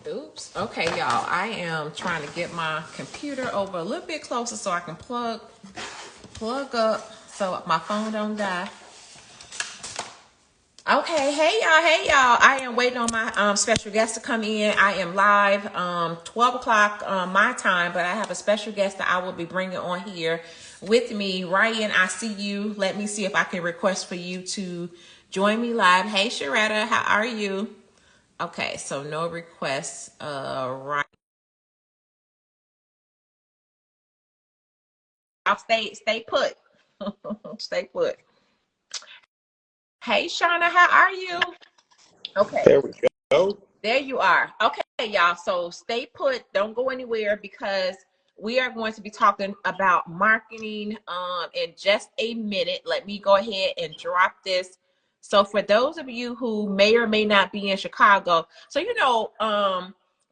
Oops. Okay, y'all. I am trying to get my computer over a little bit closer so I can plug up so my phone don't die. Okay, hey y'all, hey y'all. I am waiting on my special guest to come in. I am live 12 o'clock my time, but I have a special guest that I will be bringing on here with me. Ryan, I see you. Let me see if I can request for you to join me live. Hey Sharetta, how are you? Okay, so no requests. Right. I'll stay put. Stay put. Hey Shauna, how are you? Okay. There we go. There you are. Okay, y'all. So stay put. Don't go anywhere because we are going to be talking about marketing in just a minute. Let me go ahead and drop this. So for those of you who may or may not be in Chicago, so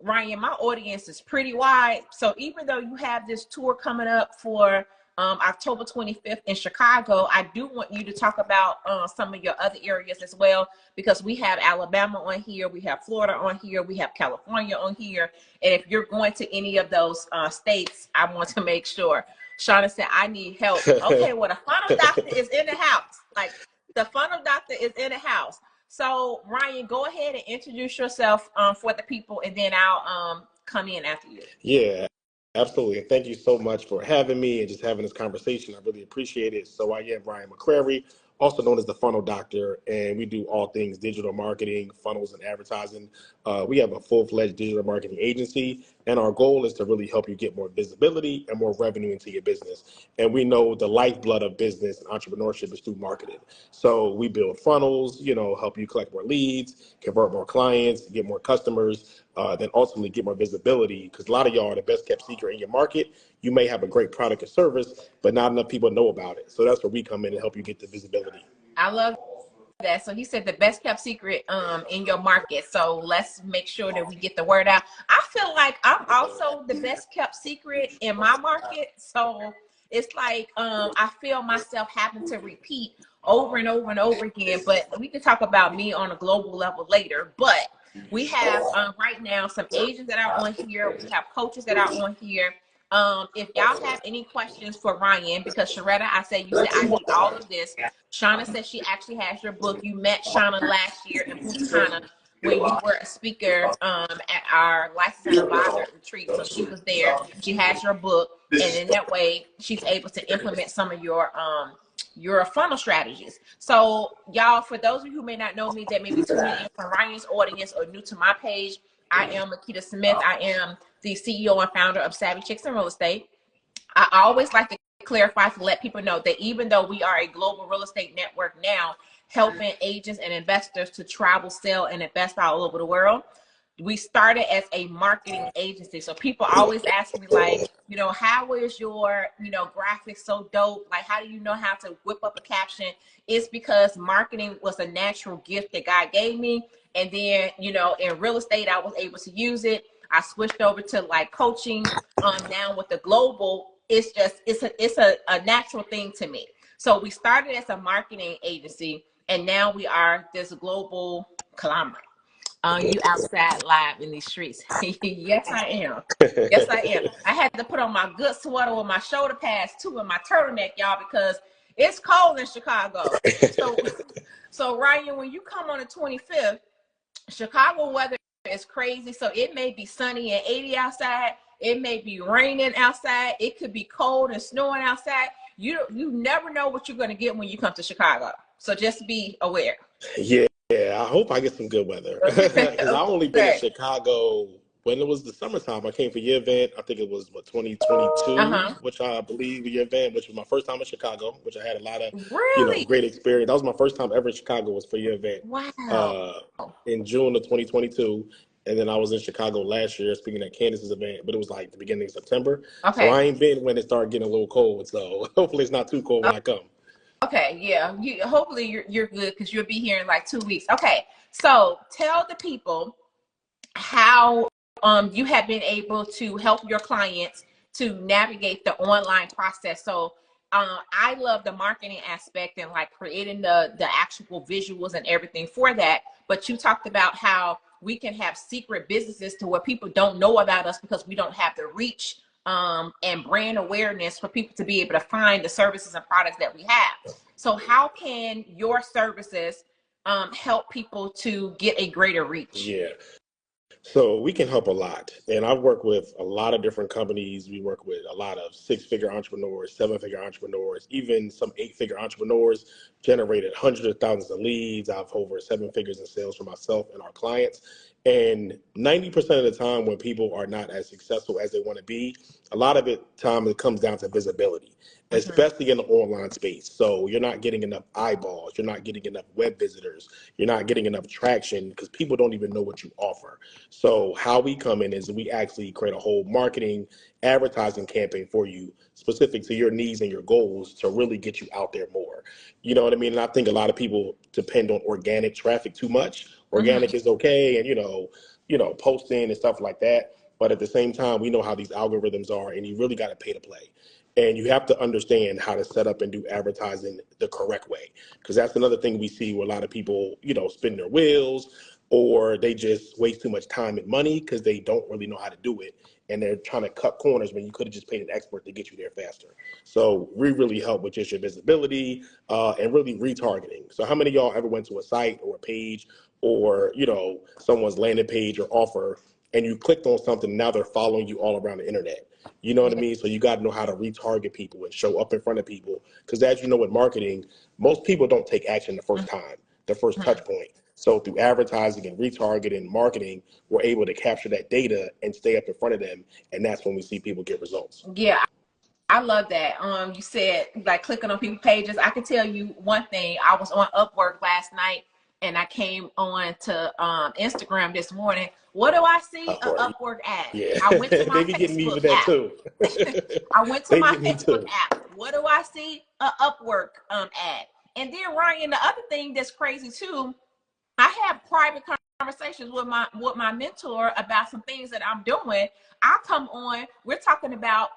Ryan, my audience is pretty wide. So even though you have this tour coming up for October 25th in Chicago, I do want you to talk about some of your other areas as well, because we have Alabama on here, we have Florida on here, we have California on here. And if you're going to any of those states, I want to make sure. Shauna said, I need help. Okay, well, the funnel doctor is in the house. Like, the funnel doctor is in the house. So, Ryan, go ahead and introduce yourself for the people, and then I'll come in after you. Yeah, absolutely. And thank you so much for having me and just having this conversation. I really appreciate it. So I am Ryan McCrary, also known as the Funnel Doctor, and we do all things digital marketing, funnels, and advertising. We have a full-fledged digital marketing agency, and our goal is to really help you get more visibility and more revenue into your business. And we know the lifeblood of business and entrepreneurship is through marketing. So we build funnels, help you collect more leads, convert more clients, get more customers, then ultimately get more visibility. Because a lot of y'all are the best kept secret in your market. You may have a great product or service, but not enough people know about it. So that's where we come in and help you get the visibility. I love that. So he said the best kept secret in your market. So let's make sure that we get the word out. I feel like I'm also the best kept secret in my market. So it's like I feel myself having to repeat over and over and over again. But we can talk about me on a global level later. But we have right now some agents that are on here. We have coaches that are on here. If y'all have any questions for Ryan, because Sharetta, I said you said I need all of this. Shauna says she actually has your book. You met Shauna last year in Punta Cana when you were a speaker at our licensed advisor retreat. So she was there. She has your book, and in that way, she's able to implement some of your funnel strategies. So y'all, for those of you who may not know me, that may be tuning in from Ryan's audience or new to my page, I am Makeda Smith. I am the CEO and founder of Savvy Chicks in Real Estate. I always like to clarify to let people know that even though we are a global real estate network now, helping agents and investors to travel, sell, and invest all over the world, we started as a marketing agency. So people always ask me, like, how is your, graphics so dope? Like, how do you know how to whip up a caption? It's because marketing was a natural gift that God gave me. And then, in real estate, I was able to use it. I switched over to like coaching. Now with the global, it's a natural thing to me. So we started as a marketing agency, and now we are this global conglomerate. You outside live in these streets. Yes, I am. Yes, I am. I had to put on my good sweater with my shoulder pads too, and my turtleneck, y'all, because it's cold in Chicago. So Ryan, when you come on the 25th, Chicago weather is crazy. So it may be sunny and 80 outside. It may be raining outside. It could be cold and snowing outside. You never know what you're going to get when you come to Chicago. So just be aware. Yeah, I hope I get some good weather. Because I've only been in Chicago when it was the summertime. I came for your event. I think it was 2022, which I believe your event, which was my first time in Chicago, which I had a lot of great experience. That was my first time ever in Chicago, was for your event. Wow. In June of 2022. And then I was in Chicago last year speaking at Candace's event, but it was like the beginning of September. Okay. So I ain't been when it started getting a little cold. So hopefully it's not too cold when I come. Okay, yeah. Hopefully you're good, because you'll be here in like 2 weeks. Okay, so tell the people how you have been able to help your clients to navigate the online process. So I love the marketing aspect and like creating the actual visuals and everything for that. But you talked about how we can have secret businesses to where people don't know about us because we don't have the reach and brand awareness for people to be able to find the services and products that we have. So how can your services help people to get a greater reach? Yeah. So we can help a lot. And I've worked with a lot of different companies. We work with a lot of six-figure entrepreneurs, seven-figure entrepreneurs, even some eight-figure entrepreneurs, generated hundreds of thousands of leads. I've over 7 figures in sales for myself and our clients. And 90% of the time when people are not as successful as they want to be, a lot of it comes down to visibility, especially in the online space. So you're not getting enough eyeballs. You're not getting enough web visitors. You're not getting enough traction because people don't even know what you offer. So how we come in is we actually create a whole marketing, advertising campaign for you specific to your needs and your goals to really get you out there more. You know what I mean? And I think a lot of people depend on organic traffic too much. Organic is okay, and posting and stuff like that. But at the same time, we know how these algorithms are, and you really got to pay to play. And you have to understand how to set up and do advertising the correct way, because that's another thing we see where a lot of people, spin their wheels, or they just waste too much time and money because they don't really know how to do it. And they're trying to cut corners when you could have just paid an expert to get you there faster. So we really help with just your visibility and really retargeting. So how many of y'all ever went to a site or a page or, someone's landing page or offer, and you clicked on something, and now they're following you all around the internet? You know what I mean? So you got to know how to retarget people and show up in front of people. Because as you know, with marketing, most people don't take action the first time, the first touch point. So through advertising and retargeting and marketing, we're able to capture that data and stay up in front of them. And that's when we see people get results. Yeah, I love that. You said like clicking on people's pages. I can tell you one thing. I was on Upwork last night and I came on to Instagram this morning. What do I see? An Upwork ad. Yeah. I went to my They be getting me with Facebook that app. too. I went to my get me Facebook too. app. What do I see? An Upwork ad. And then Ryan, the other thing that's crazy too, I have private conversations with my mentor about some things that I'm doing. I come on, we're talking about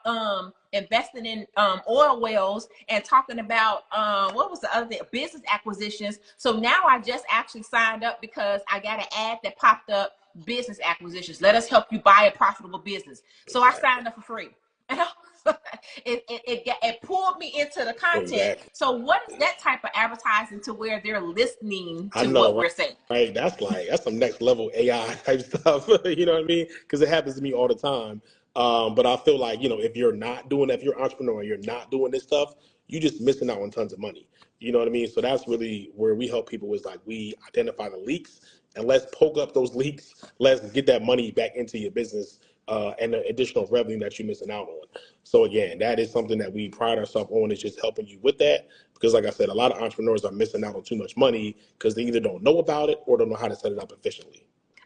investing in oil wells and talking about what was the other thing? Business acquisitions. So now I just actually signed up because I got an ad that popped up, business acquisitions. Let us help you buy a profitable business. So I signed up for free. It pulled me into the content. Exactly. So what is that type of advertising to where they're listening to what we're saying? Right. That's some next level AI type stuff. You know what I mean? Because it happens to me all the time. But I feel like, if you're not doing that, if you're an entrepreneur and you're not doing this stuff, you're just missing out on tons of money. You know what I mean? So that's really where we help people, is like we identify the leaks and let's poke up those leaks. Let's get that money back into your business and the additional revenue that you're missing out on. So again, that is something that we pride ourselves on, is just helping you with that. Because like I said, a lot of entrepreneurs are missing out on too much money because they either don't know about it or don't know how to set it up efficiently.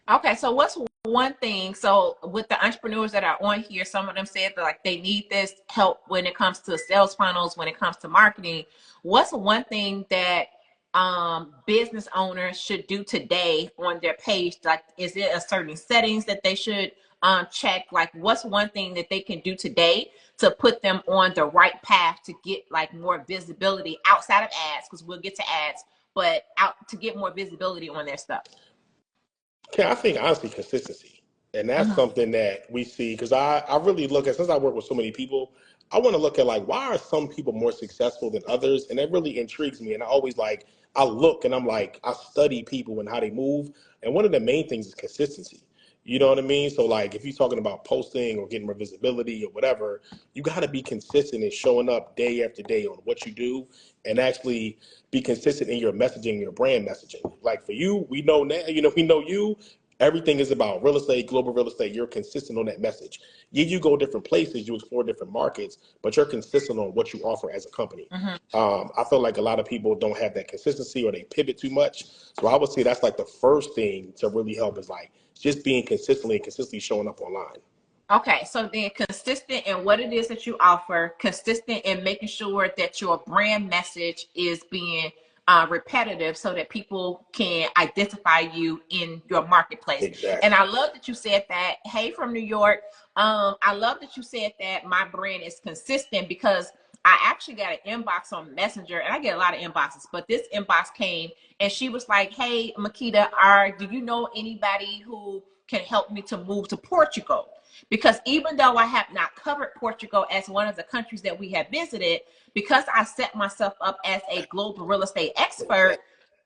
Okay, so what's one thing? So with the entrepreneurs that are on here, some of them said that like they need this help when it comes to sales funnels, when it comes to marketing. What's one thing that business owners should do today on their page? Like, is it a certain settings that they should check? Like, what's one thing that they can do today to put them on the right path to get like more visibility outside of ads? Because we'll get to ads, but out to get more visibility on their stuff. Okay, I think honestly consistency. And that's something that we see, because I really look at, since I work with so many people, I want to look at like, why are some people more successful than others? And that really intrigues me. And I look and I'm like, I study people and how they move. And one of the main things is consistency. You know what I mean? So like, if you're talking about posting or getting more visibility or whatever, you got to be consistent in showing up day after day on what you do, and actually be consistent in your messaging, your brand messaging. Like for you, we know now, we know you. Everything is about real estate, global real estate. You're consistent on that message. You go different places, you explore different markets, but you're consistent on what you offer as a company. I feel like a lot of people don't have that consistency, or they pivot too much. So I would say that's like the first thing to really help, is like just being consistently showing up online. Okay, so then consistent in what it is that you offer, consistent in making sure that your brand message is being repetitive so that people can identify you in your marketplace. Exactly. And I love that you said that. Hey, from New York. I love that you said that my brand is consistent, because I actually got an inbox on Messenger, and I get a lot of inboxes, but this inbox came, and she was like, "Hey, Makeda, do you know anybody who can help me to move to Portugal?" Because even though I have not covered Portugal as one of the countries that we have visited, because I set myself up as a global real estate expert,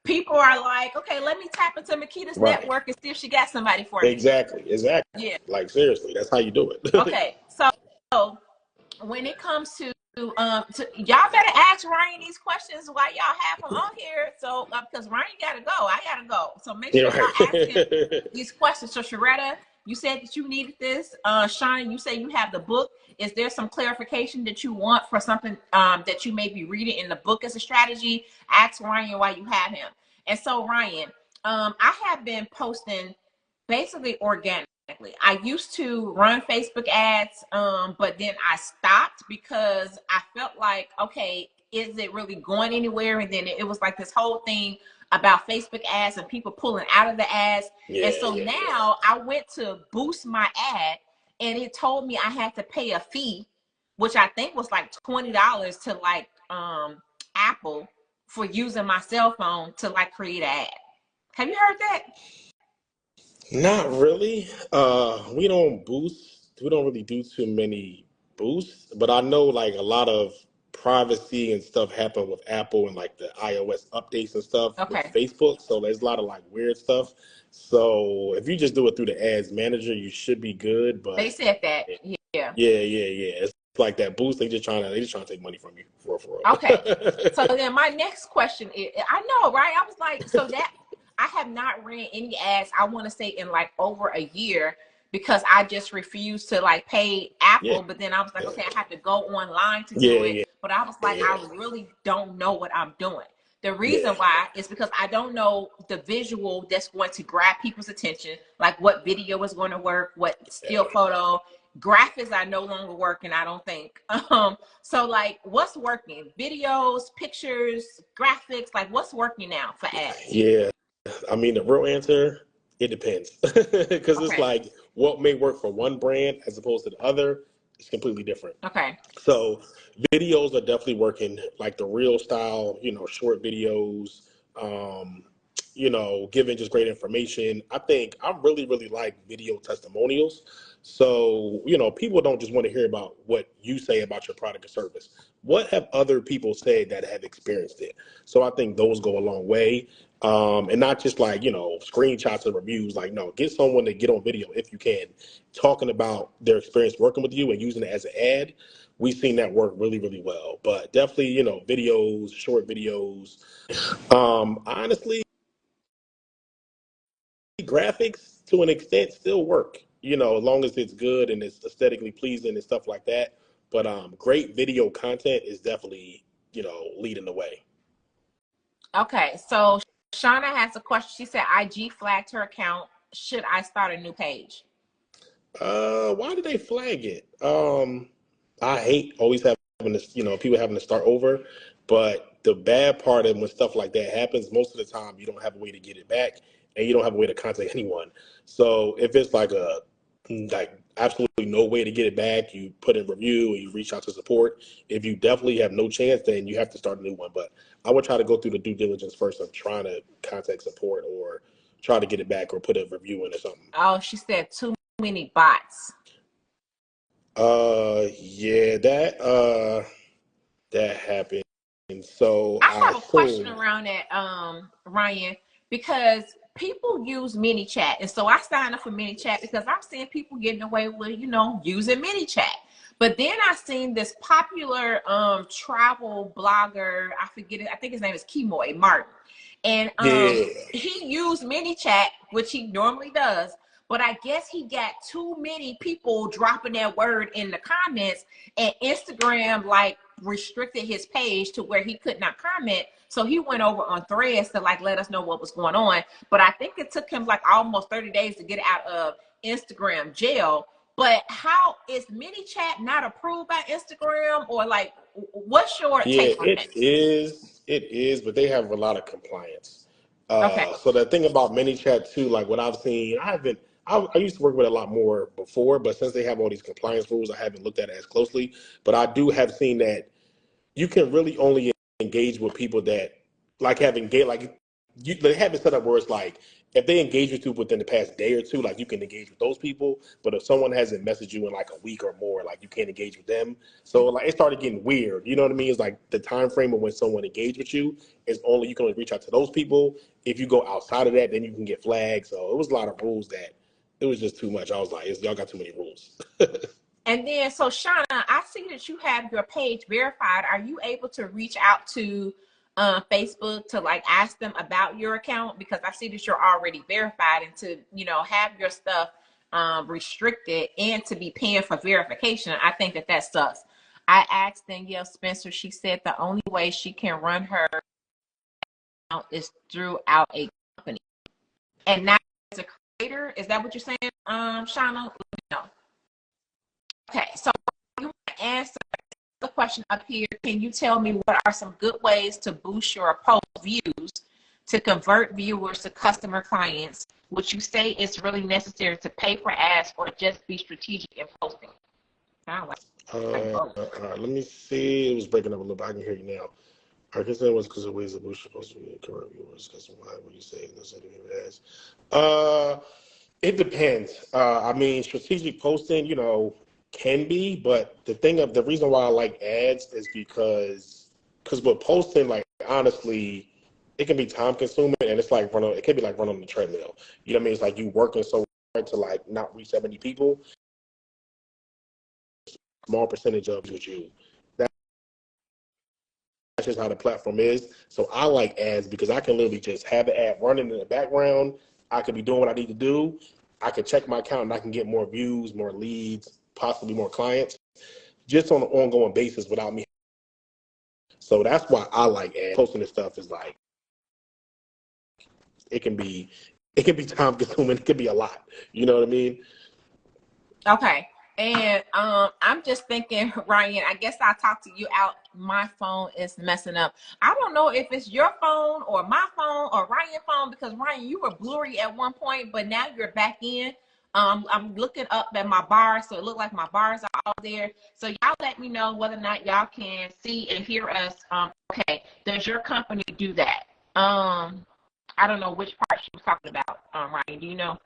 people are like, "Okay, let me tap into Makeda's Right. network and see if she got somebody for me." Exactly. Yeah. Like seriously, that's how you do it. Okay. So when it comes to y'all better ask Ryan these questions while y'all have him on here. So because Ryan gotta go, I gotta go. So make Yeah, sure y'all ask him right. these questions. So Sharetta, you said that you needed this. Shauna, you say you have the book. Is there some clarification that you want for something that you may be reading in the book as a strategy? Ask Ryan while you have him. And so Ryan, I have been posting basically organic. I used to run Facebook ads, but then I stopped because I felt like, okay, is it really going anywhere? And then it was like this whole thing about Facebook ads and people pulling out of the ads. Yeah, And so now I went to boost my ad, and it told me I had to pay a fee, which I think was like $20 to like Apple for using my cell phone to like create an ad. Have you heard that? not really. We don't really do too many boosts, but I know like a lot of privacy and stuff happen with Apple and like the iOS updates and stuff with Okay. Facebook. So there's a lot of like weird stuff. So if you just do it through the ads manager, you should be good. They But said that. Yeah. yeah. It's like that boost. They just trying to take money from you for Okay. So real. then my next question is, I know, right? I was like, so that I have not ran any ads, I want to say in like over a year, because I just refused to like pay Yeah, Apple. But then I was like, okay, I have to go online to do it. yeah, But I was like, yeah, I really don't know what I'm doing. The reason yeah. why is because I don't know the visual that's going to grab people's attention, like what video is going to work, what still photo, graphics are no longer working, I don't think. So like what's working? Videos, pictures, graphics, like what's working now for ads? Yeah, I mean, the real answer, it depends. Because it's Okay. like what may work for one brand as opposed to the other is completely different. Okay. So videos are definitely working, like the real style, short videos, um, giving just great information. I think I really, really like video testimonials. So, people don't just want to hear about what you say about your product or service. What have other people said that have experienced it? So I think those go a long way. And not just like, screenshots of reviews. Like, no, get someone to get on video if you can, talking about their experience working with you and using it as an ad. We've seen that work really, really well. But definitely, videos, short videos. Honestly, graphics to an extent still work, as long as it's good and it's aesthetically pleasing and stuff like that. But great video content is definitely, leading the way. Okay. So Shauna has a question. She said IG flagged her account. Should I start a new page? Why did they flag it? I hate always having to, people having to start over. But the bad part of when stuff like that happens, most of the time you don't have a way to get it back, and you don't have a way to contact anyone. So if it's like absolutely no way to get it back, you put in review and you reach out to support. If you definitely have no chance, then you have to start a new one. But I would try to go through the due diligence first of trying to contact support or try to get it back or put a review in or something. Oh, she said too many bots. Yeah, that happened. So I I have a question assume, around that, Ryan, because people use mini chat. And so I signed up for mini chat because I'm seeing people getting away with, using mini chat. But then I seen this popular travel blogger, I forget it, I think his name is Kimoy Martin. And yeah, he used mini chat, which he normally does, but I guess he got too many people dropping that word in the comments, and Instagram like restricted his page to where he could not comment. So he went over on Threads to like let us know what was going on. But I think it took him like almost 30 days to get out of Instagram jail. But how is mini chat not approved by Instagram, or like what's your yeah, take on that? it is. It is, but they have a lot of compliance. Okay. So the thing about ManyChat too, like what I've seen, I used to work with a lot more before, but since they have all these compliance rules, I haven't looked at it as closely. But I do have seen that you can really only engage with people that like have engaged, like they have it set up where it's like if they engage with you within the past day or two, like you can engage with those people. But if someone hasn't messaged you in like a week or more, like you can't engage with them. So like it started getting weird. You know what I mean? It's like the time frame of when someone engaged with you is only you can only reach out to those people. If you go outside of that, then you can get flagged. So it was a lot of rules that it was just too much. I was like, y'all got too many rules. And then, so Shauna, I see that you have your page verified. Are you able to reach out to Facebook to like ask them about your account? Because I see that you're already verified, and to, you know, have your stuff restricted and to be paying for verification, I think that that sucks. I asked Danielle Spencer. She said the only way she can run her account is throughout a company, and not as a creator. Is that what you're saying, Shauna? Let me know. Okay, so you want to answer the question up here. Can you tell me what are some good ways to boost your post views to convert viewers to customer clients? Would you say it's really necessary to pay for ads or just be strategic in posting? Let me see. It was breaking up a little bit. I can hear you now. I guess that was because of ways of boost your post convert viewers. Customer client. What you say? Ads. It depends. I mean, strategic posting, you know, can be, but the reason why I like ads is because with posting, like honestly, it can be time consuming and it's like it can be like running on the treadmill. You know what I mean? It's like you working so hard to like not reach that many people. Small percentage of you. That's just how the platform is. So I like ads because I can literally just have the ad running in the background. I could be doing what I need to do. I could check my account and I can get more views, more leads, possibly more clients, just on an ongoing basis without me. So that's why I like ads. Posting this stuff is like it can be time consuming. It can be a lot. You know what I mean? Okay. And I'm just thinking, Ryan, I guess I'll talk to you out. My phone is messing up. I don't know if it's your phone or my phone or Ryan's phone, because Ryan, you were blurry at one point, but now you're back in. I'm looking up at my bars, so it looked like my bars are all there. So y'all let me know whether or not y'all can see and hear us. Okay, does your company do that? I don't know which part she was talking about. Ryan, do you know?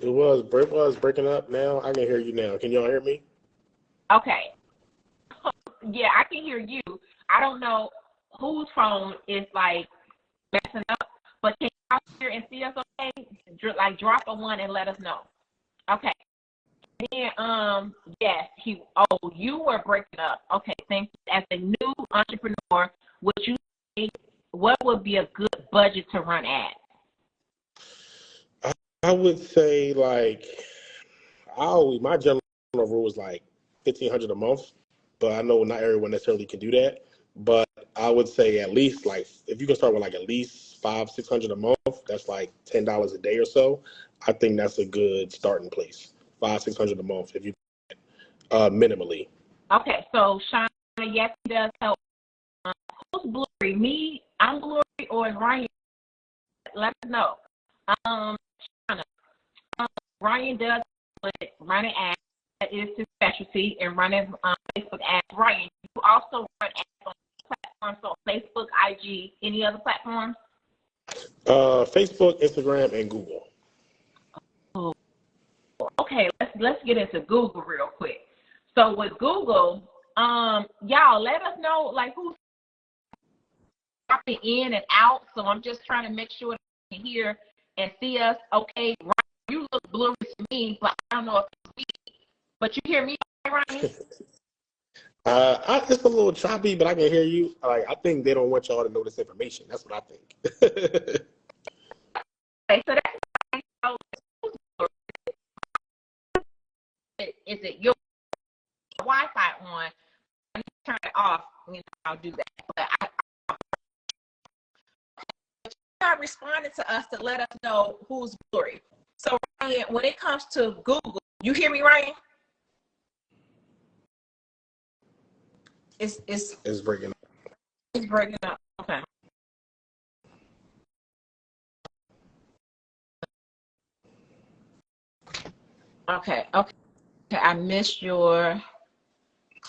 It was breaking up. Now I can hear you now. Can y'all hear me? Okay. Yeah, I can hear you. I don't know whose phone is like messing up, but can y'all hear and see us okay? Like drop a one and let us know. Okay. And yes, you were breaking up. Okay, thank you. As a new entrepreneur, would you say what would be a good budget to run ads? I would say like my general rule is like 1,500 a month, but I know not everyone necessarily can do that. But I would say at least like if you can start with like at least 500-600 a month, that's like $10 a day or so. I think that's a good starting place. 500-600 a month if you minimally. Okay, so Shauna, yes, he does help. Who's blurry? Me, I'm blurry, or is Ryan? Let us know. Shauna, Ryan does running ads. That is his specialty, and running Facebook ads. Ryan, you also run ads on platforms, so Facebook, IG, any other platforms? Facebook, Instagram, and Google. Oh, okay, let's get into Google real quick. So with Google, y'all let us know like who's popping in and out. So I'm just trying to make sure that you can hear and see us. Okay, Ryan, you look blurry to me, but I don't know if it's me. But you hear me, Ryan? It's a little choppy, but I can hear you. Like I think they don't want y'all to know this information. That's what I think. Okay, so that's is it your Wi-Fi on? I need to turn it off. You know, I'll do that. But not responding to us to let us know who's blurry. So Ryan, when it comes to Google, you hear me, Ryan? It's breaking up. It's breaking up. Okay. Okay. I missed your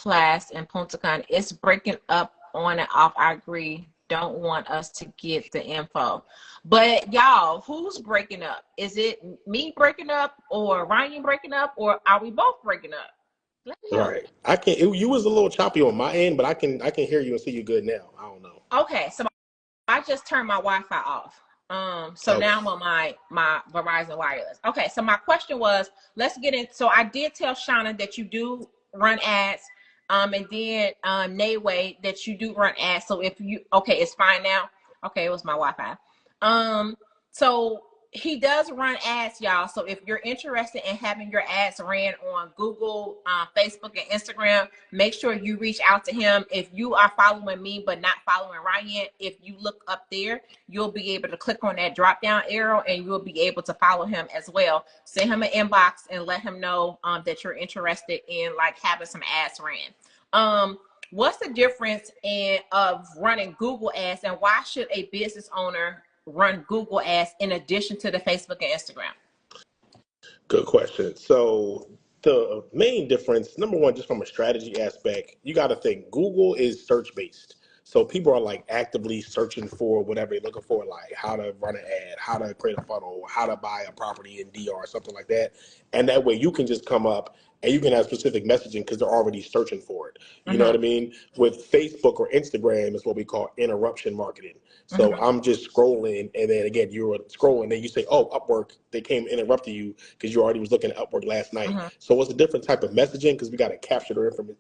class in Punta Cana. It's breaking up on and off. I agree. Don't want us to get the info. But y'all, who's breaking up? Is it me breaking up or Ryan breaking up, or are we both breaking up? Let me know. Right. I can. You was a little choppy on my end, but I can hear you and see you good now. I don't know. Okay, so I just turned my Wi-Fi off. So Okay. now I'm on my Verizon wireless. Okay, so my question was, let's get in. So I did tell Shauna that you do run ads, and then Nayway that you do run ads. So if you it's fine now. Okay, it was my Wi-Fi. So he does run ads, y'all. So if you're interested in having your ads ran on Google, Facebook, and Instagram, make sure you reach out to him. If you are following me but not following Ryan, if you look up there, you'll be able to click on that drop down arrow and you'll be able to follow him as well. Send him an inbox and let him know that you're interested in like having some ads ran. What's the difference of running Google ads, and why should a business owner run Google ads in addition to the Facebook and Instagram? Good question. So the main difference, number one, just from a strategy aspect, you got to think Google is search based. So people are like actively searching for whatever they're looking for, like how to run an ad, how to create a funnel, how to buy a property in DR, something like that. And that way you can just come up and you can have specific messaging because they're already searching for it. You know Mm-hmm. what I mean? With Facebook or Instagram, it's what we call interruption marketing. So Mm-hmm. I'm just scrolling, and then again, you're scrolling, and you say, "Oh, Upwork, they came and interrupted you because you already was looking at Upwork last night." Mm-hmm. So it's a different type of messaging because we got to capture their information,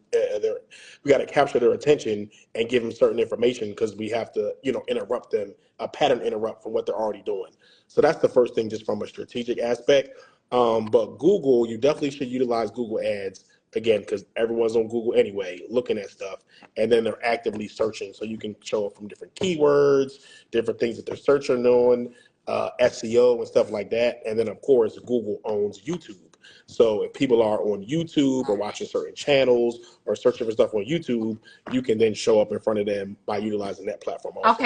we got to capture their attention and give them certain information because we have to, interrupt them, a pattern interrupt from what they're already doing. So that's the first thing, just from a strategic aspect. But Google, you definitely should utilize Google Ads again because everyone's on Google anyway, looking at stuff, and then they're actively searching, so you can show up from different keywords, different things that they're searching on, SEO and stuff like that. And then of course, Google owns YouTube. So if people are on YouTube or watching certain channels or searching for stuff on YouTube, you can then show up in front of them by utilizing that platform also.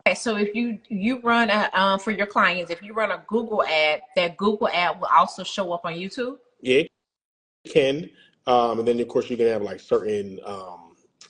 Okay, so if you run for your clients, if you run a Google ad, that Google ad will also show up on YouTube. Yeah, it can. And then of course you can have like certain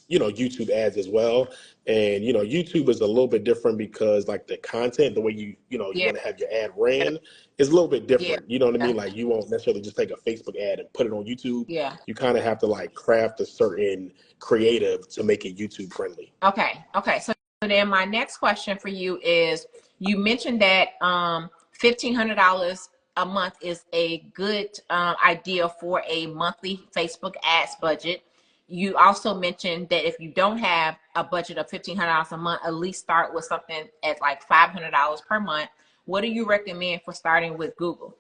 YouTube ads as well. And YouTube is a little bit different because like the content, the way you Yeah, want to have your ad ran is a little bit yeah, different. You know what I mean? Like you won't necessarily just take a Facebook ad and put it on YouTube. yeah. You kind of have to like craft a certain creative to make it YouTube friendly. Okay. So then my next question for you is: you mentioned that $1,500 a month is a good idea for a monthly Facebook ads budget. You also mentioned that if you don't have a budget of $1,500 a month, at least start with something at like $500 per month. What do you recommend for starting with Google?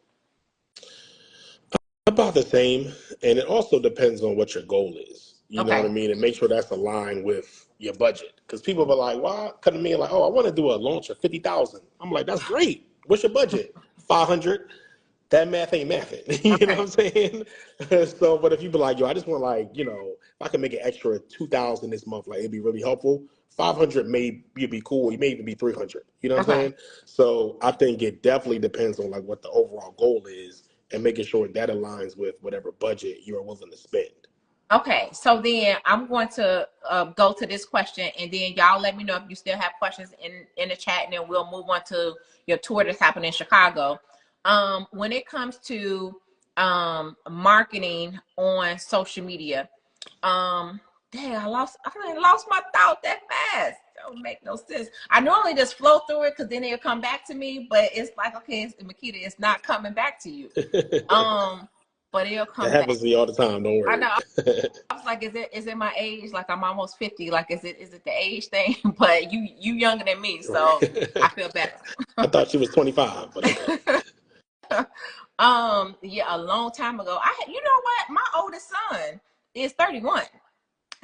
About the same, and it also depends on what your goal is. You know what I Okay. mean, and make sure that's aligned with your budget. Because people are like, "Well, come to me like, oh, I want to do a launch of 50,000." I'm like, "That's great. What's your budget? 500." That math ain't mathing. You know what Okay. I'm saying? So, but if you be like, "Yo, I just want like, if I can make an extra 2,000 this month, like it'd be really helpful." 500 may be cool. You may even be 300. You know what I'm Okay. saying? So I think it definitely depends on like what the overall goal is and making sure that aligns with whatever budget you're willing to spend. Okay, so then I'm going to go to this question, and then y'all let me know if you still have questions in the chat, and then we'll move on to your tour that's happening in Chicago. When it comes to marketing on social media, dang, I lost my thought that fast. Don't make no sense. I normally just flow through it because then it'll come back to me, but it's like, okay, Makeda, it's not coming back to you. But it'll That come back. happens to me all the time. Don't I worry. know. I was like, is it my age? Like I'm almost 50. Like is it the age thing? But you younger than me, so I feel better. I thought she was 25, but okay. Yeah, a long time ago. You know what? My oldest son is 31.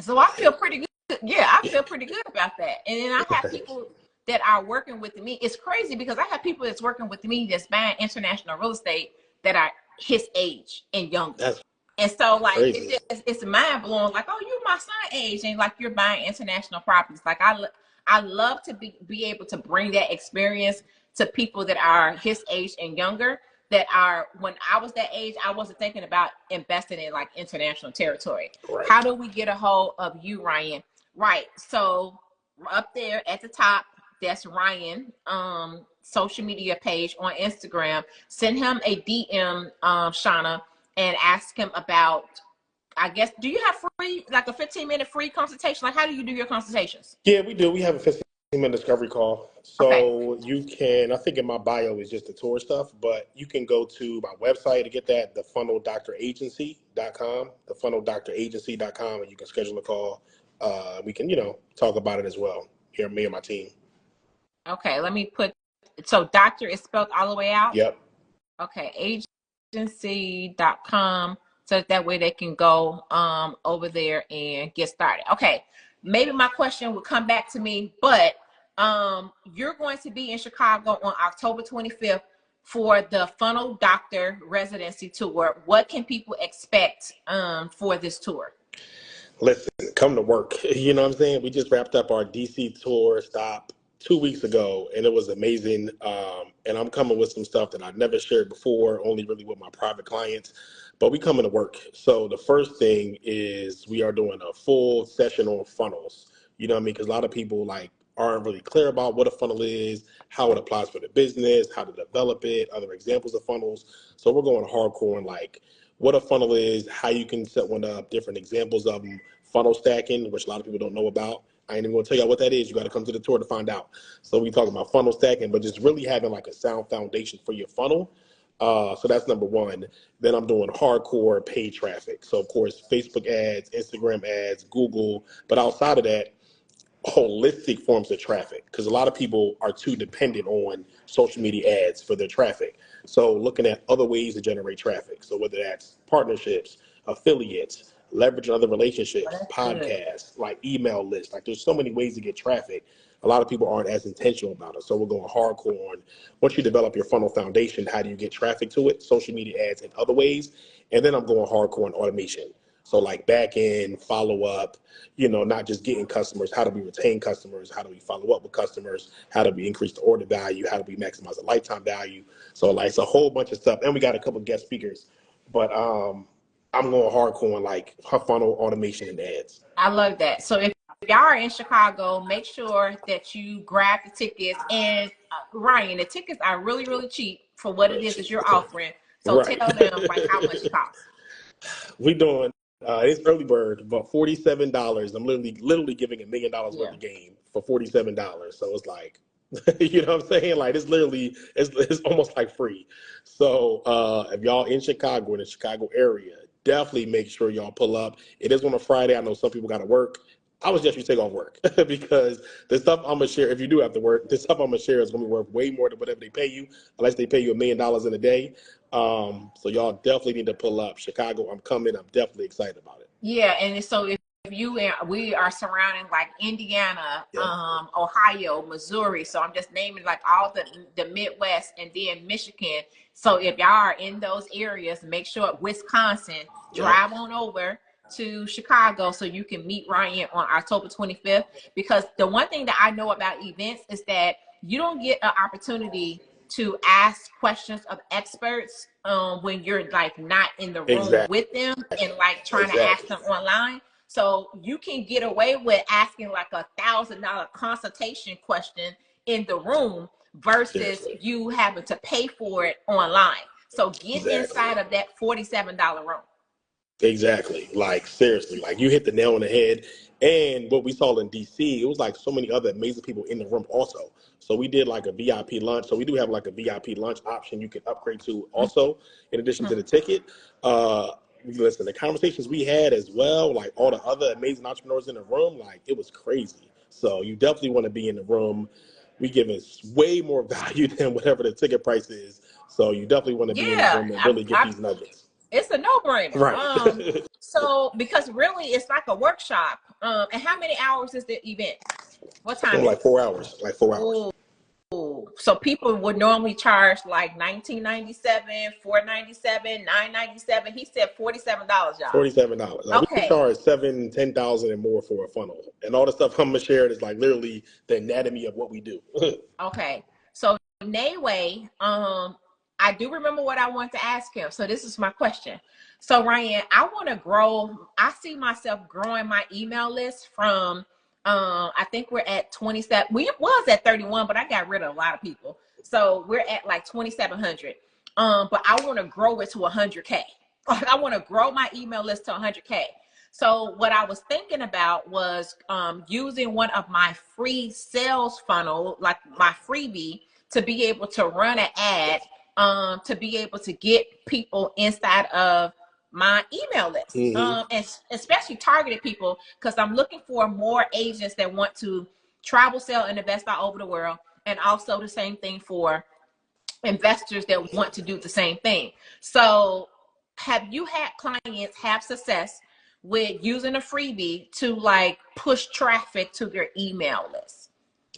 So I feel pretty good. Yeah, I feel pretty good about that. And then I have people that are working with me. It's crazy because I have people that's working with me that's buying international real estate that are his age and younger. That's And so like crazy. it's mind blowing, like, oh, you're my son age, and like you're buying international properties. Like I love to be able to bring that experience to people that are his age and younger that are, when I was that age, I wasn't thinking about investing in like international territory. Right. How do we get a hold of you, Ryan? Right. So up there at the top, that's Ryan, social media page on Instagram. Send him a DM, Shauna, and ask him about, I guess, do you have free, like a 15-minute free consultation? Like, how do you do your consultations? Yeah, we do. We have a 15-minute discovery call. Okay. So you can, I think in my bio is just the tour stuff, but you can go to my website to get that, thefunneldoragency.com, thefunneldoragency.com, and you can schedule a call. We can, talk about it as well. Here, me and my team. Okay, let me put, so doctor is spelled all the way out? Yep. Okay, agency.com, so that way they can go over there and get started. Okay, maybe my question will come back to me, but you're going to be in Chicago on October 25th for the Funnel Doctor Residency Tour. What can people expect for this tour? Listen, come to work. You know what I'm saying? We just wrapped up our DC tour stop 2 weeks ago, and it was amazing. And I'm coming with some stuff that I've never shared before, only really with my private clients. But we coming to work. So the first thing is we are doing a full session on funnels. You know what I mean? Because a lot of people aren't really clear about what a funnel is, how it applies for the business, how to develop it, other examples of funnels. So we're going hardcore on what a funnel is, how you can set one up, different examples of them, funnel stacking, which a lot of people don't know about. I ain't even gonna tell y'all what that is. You gotta come to the tour to find out. So we talk about funnel stacking, but just really having a sound foundation for your funnel. So that's number one. Then I'm doing hardcore paid traffic. So of course, Facebook ads, Instagram ads, Google, but outside of that, holistic forms of traffic, because a lot of people are too dependent on social media ads for their traffic. So looking at other ways to generate traffic. So whether that's partnerships, affiliates, leveraging other relationships, podcasts, email lists, there's so many ways to get traffic. A lot of people aren't as intentional about it. So we're going hardcore on, once you develop your funnel foundation, how do you get traffic to it? Social media ads and other ways. And then I'm going hardcore on automation. So back end, follow up, not just getting customers, how do we retain customers? How do we follow up with customers? How do we increase the order value? How do we maximize the lifetime value? So it's a whole bunch of stuff. And we got a couple of guest speakers, but I'm going hardcore on her funnel automation and ads. I love that. So if y'all are in Chicago, make sure that you grab the tickets. And Ryan, the tickets are really, really cheap for what it is that you're offering. So Right. Tell them how much it costs. We doing it's early bird, about $47. I'm literally giving $1 million worth of game for $47. So it's you know what I'm saying? It's literally, it's almost free. So if y'all in Chicago, in the Chicago area, definitely make sure y'all pull up. It is on a Friday. I know some people got to work. I would suggest you take off work because the stuff I'm gonna share, if you do have to work, the stuff I'm gonna share is gonna be worth way more than whatever they pay you, unless they pay you $1 million in a day. So y'all definitely need to pull up. Chicago, I'm coming. I'm definitely excited about it. Yeah, and so if we are surrounding Indiana, Ohio, Missouri. So I'm just naming all the Midwest and then Michigan. So if y'all are in those areas, make sure Wisconsin, drive on over to Chicago so you can meet Ryan on October 25th. Because the one thing that I know about events is that you don't get an opportunity to ask questions of experts when you're not in the room with them and trying to ask them online. So you can get away with asking $1,000 consultation question in the room versus you having to pay for it online. So get inside of that $47 room. Exactly. Seriously, you hit the nail on the head. And what we saw in DC, it was so many other amazing people in the room also. So we did a VIP lunch. So we do have a VIP lunch option you can upgrade to also, in addition to the ticket. Listen, the conversations we had as well, all the other amazing entrepreneurs in the room, it was crazy. So you definitely want to be in the room. We give us way more value than whatever the ticket price is. So you definitely want to be in the room and really get these nuggets. It's a no-brainer. Right. So because really it's like a workshop. And how many hours is the event? What time? 4 hours. 4 hours. Ooh. So people would normally charge $19.97, $4.97, $9.97. He said $47, y'all. $47. Okay. We charge $7,000, $10,000 and more for a funnel. And all the stuff I'm gonna share is literally the anatomy of what we do. Okay. So Nayway, I do remember what I want to ask him. So this is my question. So Ryan, I want to grow. I see myself growing my email list from, I think we're at 27. We was at 31, but I got rid of a lot of people. So we're at like 2,700. But I want to grow it to 100K. Like I want to grow my email list to 100K. So what I was thinking about was using one of my free sales funnel, like my freebie, to be able to run an ad, to be able to get people inside of my email list, and especially targeted people, because I'm looking for more agents that want to travel, sell, and invest all over the world, and also the same thing for investors that want to do the same thing. So have you had clients have success with using a freebie to like push traffic to their email list?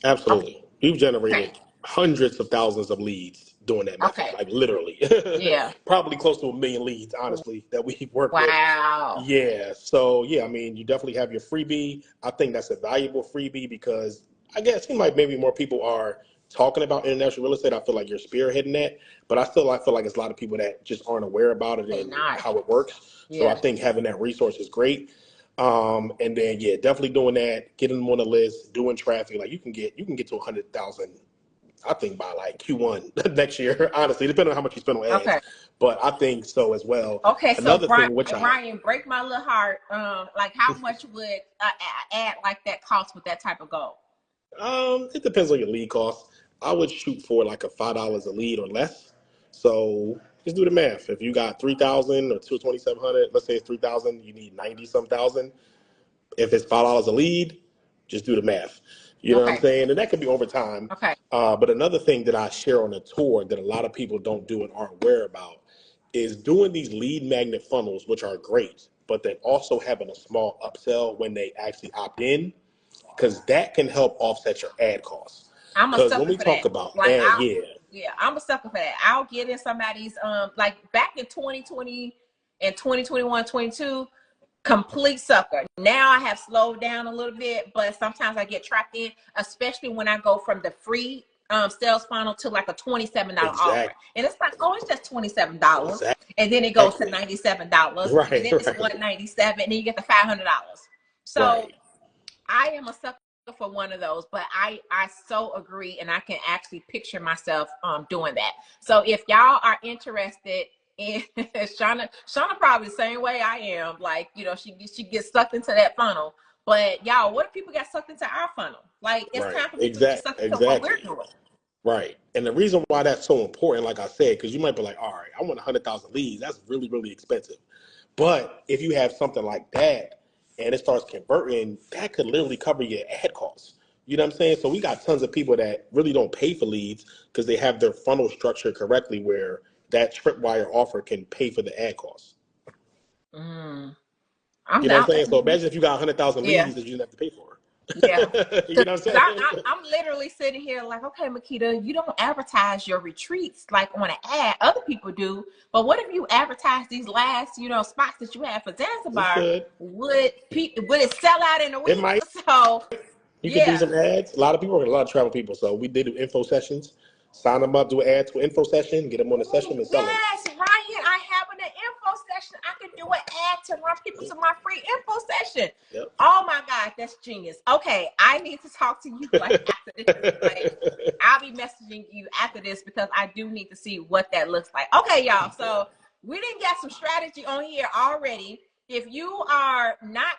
Absolutely. We've Okay. generated hundreds of thousands of leads doing that method, Okay. like literally. Yeah. Probably close to 1 million leads, honestly, that we work with. Wow. Yeah. So, yeah, I mean, you definitely have your freebie. I think that's a valuable freebie because I guess it seems like maybe more people are talking about international real estate. I feel like you're spearheading that, but I feel like it's a lot of people that just aren't aware about it They and not. how it works. So I Yeah. think having that resource is great. And then yeah, definitely doing that, getting them on the list, doing traffic. Like you can get to 100,000, I think by like Q1 next year. Honestly, depending on how much you spend on ads, Okay. but I think so as well. Okay. So Another thing, which Brian, break my little heart. Like how much would ad like that cost with that type of goal? it depends on your lead cost. I would shoot for like a $5 a lead or less. So just do the math. If you got 3,000 or 2,700, let's say it's 3,000, you need 90 some thousand. If it's $5 a lead, just do the math. You know what I'm Okay. saying? And that could be over time. Okay. But another thing that I share on the tour that a lot of people don't do and aren't aware about is doing these lead magnet funnels, which are great, but then also having a small upsell when they actually opt in, because that can help offset your ad costs. I'm a Because when sucker we for that. talk about Like ad, yeah, yeah, I'm a sucker for that. I'll get in somebody's like back in 2020 and 2021, 22, complete sucker. Now I have slowed down a little bit, but sometimes I get trapped in, especially when I go from the free sales funnel to like a $27 offer. exactly, And it's like, oh, it's just $27. And then it goes to exactly, $97. And right, then it's right, $197, and then you get the $500. So right. I am a sucker for one of those, but I so agree, and I can actually picture myself doing that. So if y'all are interested in Shauna probably the same way I am, like, you know, she gets sucked into that funnel. But y'all, what if people got sucked into our funnel? Like it's Right. time for people to get sucked into what we're Exactly. doing. Right. And the reason why that's so important, like I said, because you might be like, all right, I want 100,000 leads. That's really, really expensive. But if you have something like that and it starts converting, that could literally cover your ad costs. You know what I'm saying? So we got tons of people that really don't pay for leads because they have their funnel structured correctly where that tripwire offer can pay for the ad costs. I'm You know what down. I'm saying? So imagine if you got 100,000 Yeah. leads that you didn't have to pay for. Yeah. You know what I'm saying? I'm literally sitting here like, okay, Makeda, you don't advertise your retreats like on an ad. Other people do. But what if you advertise these last, you know, spots that you have for You Zanzibar? could. Would it sell out in a It week? might. So, You can do yeah. some ads. A lot of people are a lot of travel people. So we did info sessions. Sign them up, do an ad to an info session, get them on the session Ooh, and sell them. yes, Ryan, I have an info session. I can do an ad to run people to my free info session. Yep. Oh my God, that's genius. Okay, I need to talk to you like after this. Like, I'll be messaging you after this because I do need to see what that looks like. Okay, y'all. So we didn't get some strategy on here already. If you are not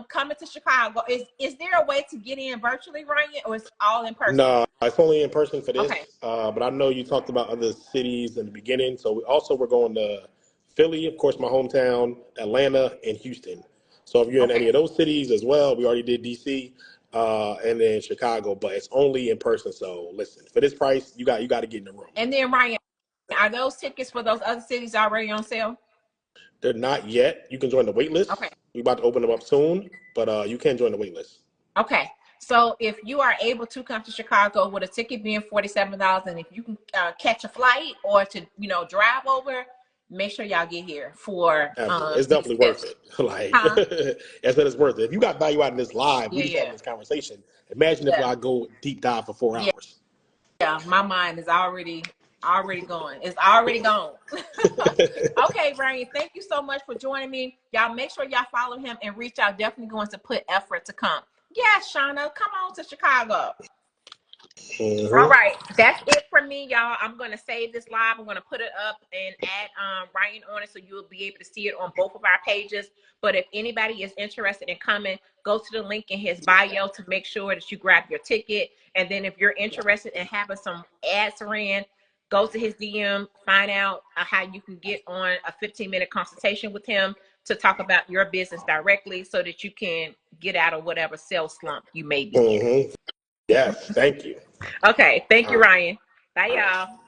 coming to Chicago, is there a way to get in virtually, Ryan, or it's all in person? No, it's only in person for Okay. this. But I know you talked about other cities in the beginning. So we're going to Philly, of course, my hometown, Atlanta, and Houston. So if you're in any Okay. of those cities as well, we already did DC, and then Chicago, but it's only in person. So listen, for this price, you got to get in the room. And then Ryan, are those tickets for those other cities already on sale? They're not yet. You can join the wait Okay. list. We're about to open them up soon, but you can join the wait list. Okay. So if you are able to come to Chicago with a ticket being $47, and if you can catch a flight or to, you know, drive over, make sure y'all get here for Absolutely. It's these definitely worth tips. it. Like, Huh? I said, it's worth it. If you got value out in this live, we Yeah, just having yeah, this conversation. Imagine if yeah, I go deep dive for 4 yeah, hours. yeah. My mind is already Already going. It's already gone. Okay, Ryan, thank you so much for joining me. Y'all make sure y'all follow him and reach out. Definitely going to put effort to come. Yeah, Shauna, come on to Chicago. All right, that's it for me, y'all. I'm gonna save this live. I'm gonna put it up and add Ryan on it so you'll be able to see it on both of our pages. But if anybody is interested in coming, go to the link in his bio to make sure that you grab your ticket. And then if you're interested in having some ads ran, go to his DM, find out how you can get on a 15-minute consultation with him to talk about your business directly so that you can get out of whatever sales slump you may be in. Yes, thank you. Okay, thank you, Ryan. Bye, y'all.